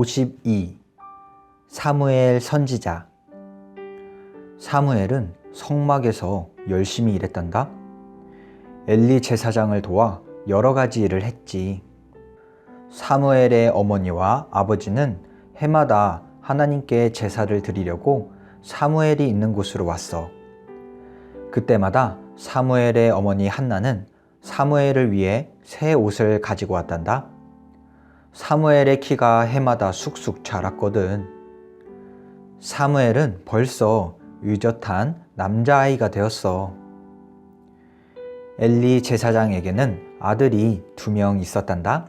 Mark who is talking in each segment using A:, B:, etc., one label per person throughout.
A: 52. 사무엘 선지자. 사무엘은 성막에서 열심히 일했단다. 엘리 제사장을 도와 여러 가지 일을 했지. 사무엘의 어머니와 아버지는 해마다 하나님께 제사를 드리려고 사무엘이 있는 곳으로 왔어. 그때마다 사무엘의 어머니 한나는 사무엘을 위해 새 옷을 가지고 왔단다. 사무엘의 키가 해마다 쑥쑥 자랐거든. 사무엘은 벌써 의젓한 남자아이가 되었어. 엘리 제사장에게는 아들이 2명 있었단다.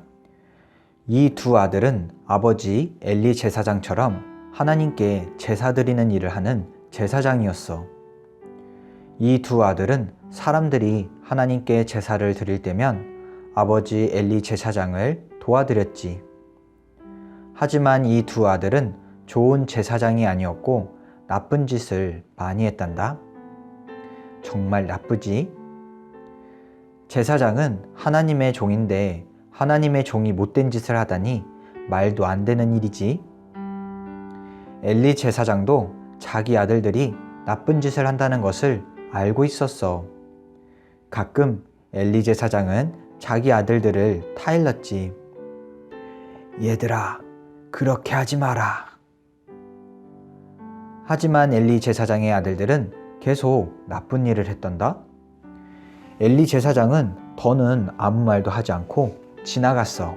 A: 이 2 아들은 아버지 엘리 제사장처럼 하나님께 제사 드리는 일을 하는 제사장이었어. 이 2 아들은 사람들이 하나님께 제사를 드릴 때면 아버지 엘리 제사장을 도와드렸지. 하지만 이 2 아들은 좋은 제사장이 아니었고 나쁜 짓을 많이 했단다. 정말 나쁘지? 제사장은 하나님의 종인데 하나님의 종이 못된 짓을 하다니 말도 안 되는 일이지. 엘리 제사장도 자기 아들들이 나쁜 짓을 한다는 것을 알고 있었어. 가끔 엘리 제사장은 자기 아들들을 타일렀지. 얘들아, 그렇게 하지 마라. 하지만 엘리 제사장의 아들들은 계속 나쁜 일을 했단다. 엘리 제사장은 더는 아무 말도 하지 않고 지나갔어.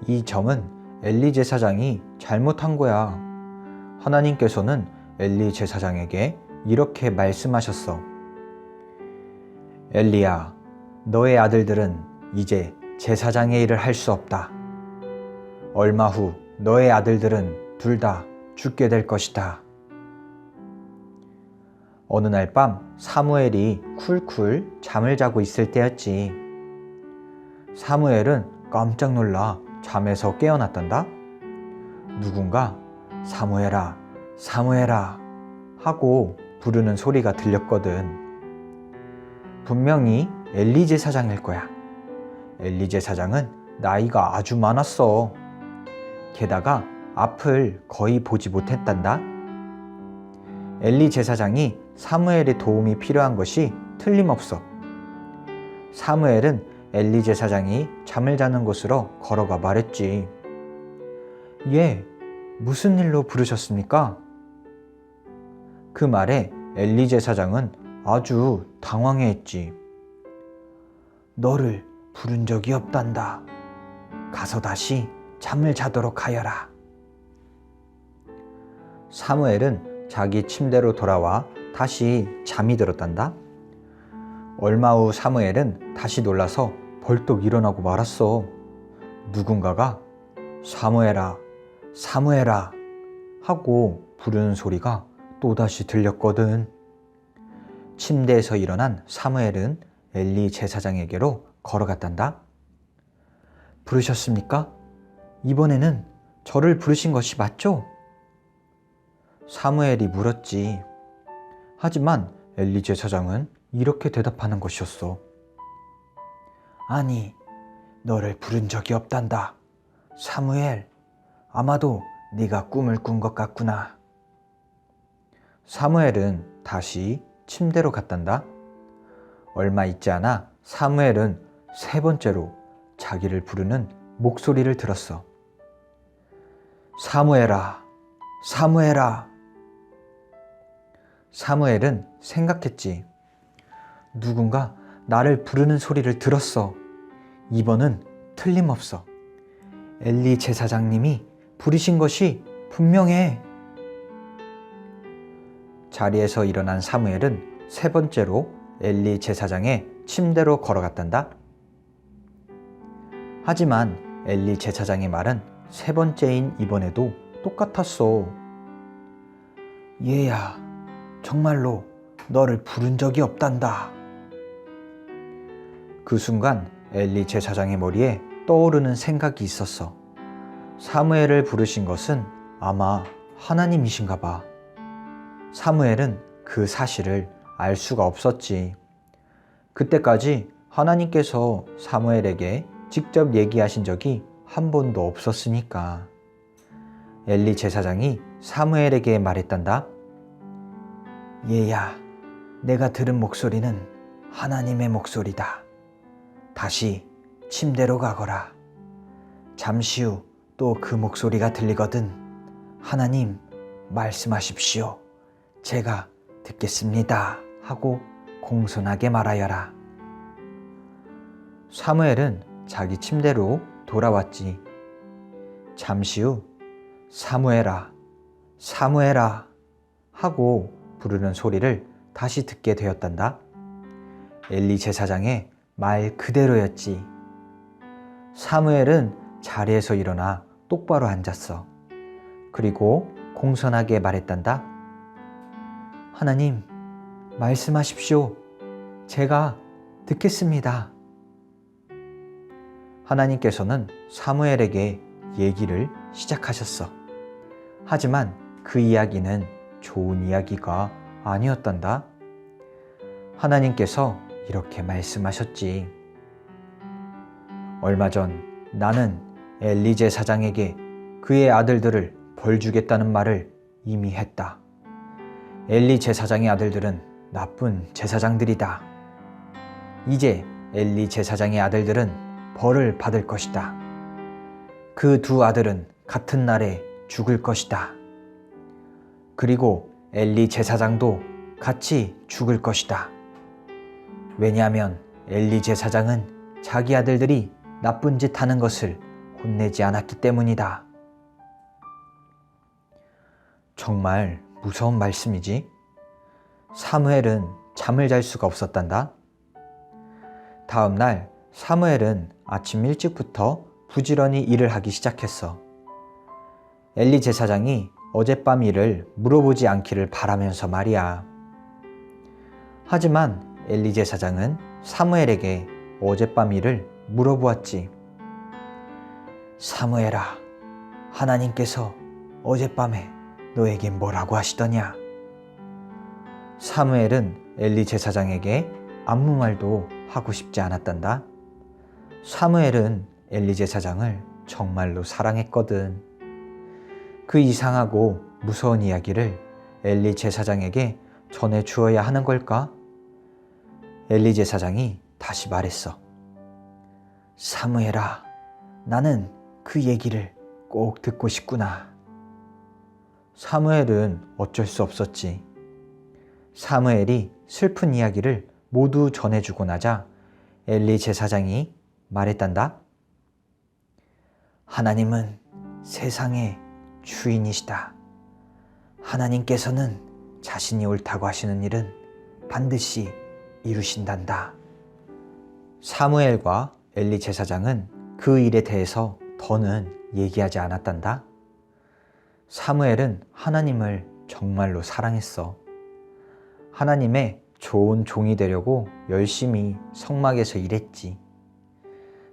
A: 이 점은 엘리 제사장이 잘못한 거야. 하나님께서는 엘리 제사장에게 이렇게 말씀하셨어. 엘리야, 너의 아들들은 이제 제사장의 일을 할 수 없다. 얼마 후 너의 아들들은 둘 다 죽게 될 것이다. 어느 날 밤 사무엘이 쿨쿨 잠을 자고 있을 때였지. 사무엘은 깜짝 놀라 잠에서 깨어났단다. 누군가 사무엘아, 사무엘아 하고 부르는 소리가 들렸거든. 분명히 엘리 제사장일 거야. 엘리 제사장은 나이가 아주 많았어. 게다가 앞을 거의 보지 못했단다. 엘리 제사장이 사무엘의 도움이 필요한 것이 틀림없어. 사무엘은 엘리 제사장이 잠을 자는 곳으로 걸어가 말했지. 예, 무슨 일로 부르셨습니까? 그 말에 엘리 제사장은 아주 당황해했지. 너를 부른 적이 없단다. 가서 다시 잠을 자도록 하여라. 사무엘은 자기 침대로 돌아와 다시 잠이 들었단다. 얼마 후 사무엘은 다시 놀라서 벌떡 일어나고 말았어. 누군가가 사무엘아, 사무엘아 하고 부르는 소리가 또다시 들렸거든. 침대에서 일어난 사무엘은 엘리 제사장에게로 걸어갔단다. 부르셨습니까? 이번에는 저를 부르신 것이 맞죠? 사무엘이 물었지. 하지만 엘리 제사장은 이렇게 대답하는 것이었어. 아니, 너를 부른 적이 없단다. 사무엘, 아마도 네가 꿈을 꾼 것 같구나. 사무엘은 다시 침대로 갔단다. 얼마 있지 않아 사무엘은 3번째로 자기를 부르는 목소리를 들었어. 사무엘아, 사무엘아. 사무엘은 생각했지. 누군가 나를 부르는 소리를 들었어. 이번은 틀림없어. 엘리 제사장님이 부르신 것이 분명해. 자리에서 일어난 사무엘은 3번째로 엘리 제사장의 침대로 걸어갔단다. 하지만 엘리 제사장의 말은 3번째인 이번에도 똑같았어. 얘야, 정말로 너를 부른 적이 없단다. 그 순간 엘리 제사장의 머리에 떠오르는 생각이 있었어. 사무엘을 부르신 것은 아마 하나님이신가 봐. 사무엘은 그 사실을 알 수가 없었지. 그때까지 하나님께서 사무엘에게 직접 얘기하신 적이 한 번도 없었으니까. 엘리 제사장이 사무엘에게 말했단다. 얘야, 내가 들은 목소리는 하나님의 목소리다. 다시 침대로 가거라. 잠시 후 또 그 목소리가 들리거든 하나님 말씀하십시오. 제가 듣겠습니다. 하고 공손하게 말하여라. 사무엘은 자기 침대로 돌아왔지. 잠시 후 사무엘아, 사무엘아 하고 부르는 소리를 다시 듣게 되었단다. 엘리 제사장의 말 그대로였지. 사무엘은 자리에서 일어나 똑바로 앉았어. 그리고 공손하게 말했단다. 하나님, 말씀하십시오. 제가 듣겠습니다. 하나님께서는 사무엘에게 얘기를 시작하셨어. 하지만 그 이야기는 좋은 이야기가 아니었단다. 하나님께서 이렇게 말씀하셨지. 얼마 전 나는 엘리 제사장에게 그의 아들들을 벌 주겠다는 말을 이미 했다. 엘리 제사장의 아들들은 나쁜 제사장들이다. 이제 엘리 제사장의 아들들은 벌을 받을 것이다. 그 두 아들은 같은 날에 죽을 것이다. 그리고 엘리 제사장도 같이 죽을 것이다. 왜냐하면 엘리 제사장은 자기 아들들이 나쁜 짓 하는 것을 혼내지 않았기 때문이다. 정말 무서운 말씀이지. 사무엘은 잠을 잘 수가 없었단다. 다음 날 사무엘은 아침 일찍부터 부지런히 일을 하기 시작했어. 엘리 제사장이 어젯밤 일을 물어보지 않기를 바라면서 말이야. 하지만 엘리 제사장은 사무엘에게 어젯밤 일을 물어보았지. 사무엘아, 하나님께서 어젯밤에 너에게 뭐라고 하시더냐? 사무엘은 엘리 제사장에게 아무 말도 하고 싶지 않았단다. 사무엘은 엘리 제사장을 정말로 사랑했거든. 그 이상하고 무서운 이야기를 엘리 제사장에게 전해주어야 하는 걸까? 엘리 제사장이 다시 말했어. 사무엘아, 나는 그 얘기를 꼭 듣고 싶구나. 사무엘은 어쩔 수 없었지. 사무엘이 슬픈 이야기를 모두 전해주고 나자 엘리 제사장이 말했단다. 하나님은 세상의 주인이시다. 하나님께서는 자신이 옳다고 하시는 일은 반드시 이루신단다. 사무엘과 엘리 제사장은 그 일에 대해서 더는 얘기하지 않았단다. 사무엘은 하나님을 정말로 사랑했어. 하나님의 좋은 종이 되려고 열심히 성막에서 일했지.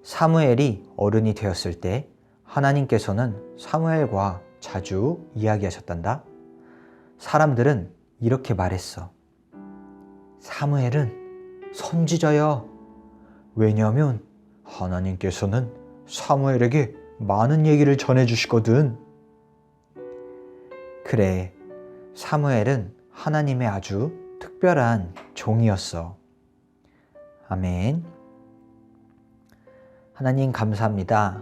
A: 사무엘이 어른이 되었을 때 하나님께서는 사무엘과 자주 이야기하셨단다. 사람들은 이렇게 말했어. 사무엘은 선지자야. 왜냐하면 하나님께서는 사무엘에게 많은 얘기를 전해주시거든. 그래, 사무엘은 하나님의 아주 특별한 종이었어. 아멘. 하나님 감사합니다.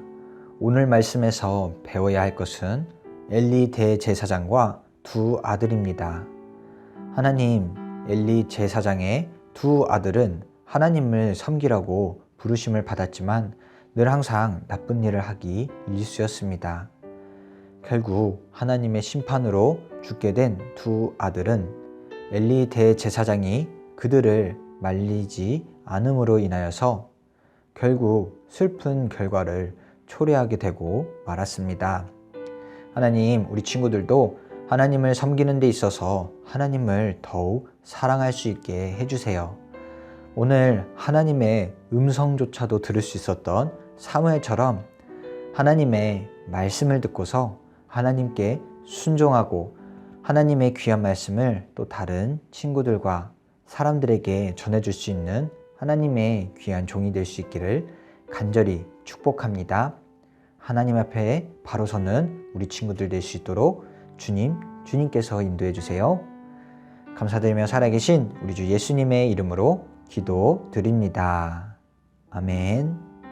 A: 오늘 말씀에서 배워야 할 것은 엘리 대제사장과 두 아들입니다. 하나님, 엘리 제사장의 두 아들은 하나님을 섬기라고 부르심을 받았지만 늘 항상 나쁜 일을 하기 일쑤였습니다. 결국 하나님의 심판으로 죽게 된 두 아들은 엘리 대제사장이 그들을 말리지 않음으로 인하여서 결국 슬픈 결과를 초래하게 되고 말았습니다. 하나님, 우리 친구들도 하나님을 섬기는 데 있어서 하나님을 더욱 사랑할 수 있게 해주세요. 오늘 하나님의 음성조차도 들을 수 있었던 사무엘처럼 하나님의 말씀을 듣고서 하나님께 순종하고 하나님의 귀한 말씀을 또 다른 친구들과 사람들에게 전해줄 수 있는 하나님의 귀한 종이 될 수 있기를 간절히 축복합니다. 하나님 앞에 바로 서는 우리 친구들 될 수 있도록 주님께서 인도해 주세요. 감사드리며 살아계신 우리 주 예수님의 이름으로 기도드립니다. 아멘.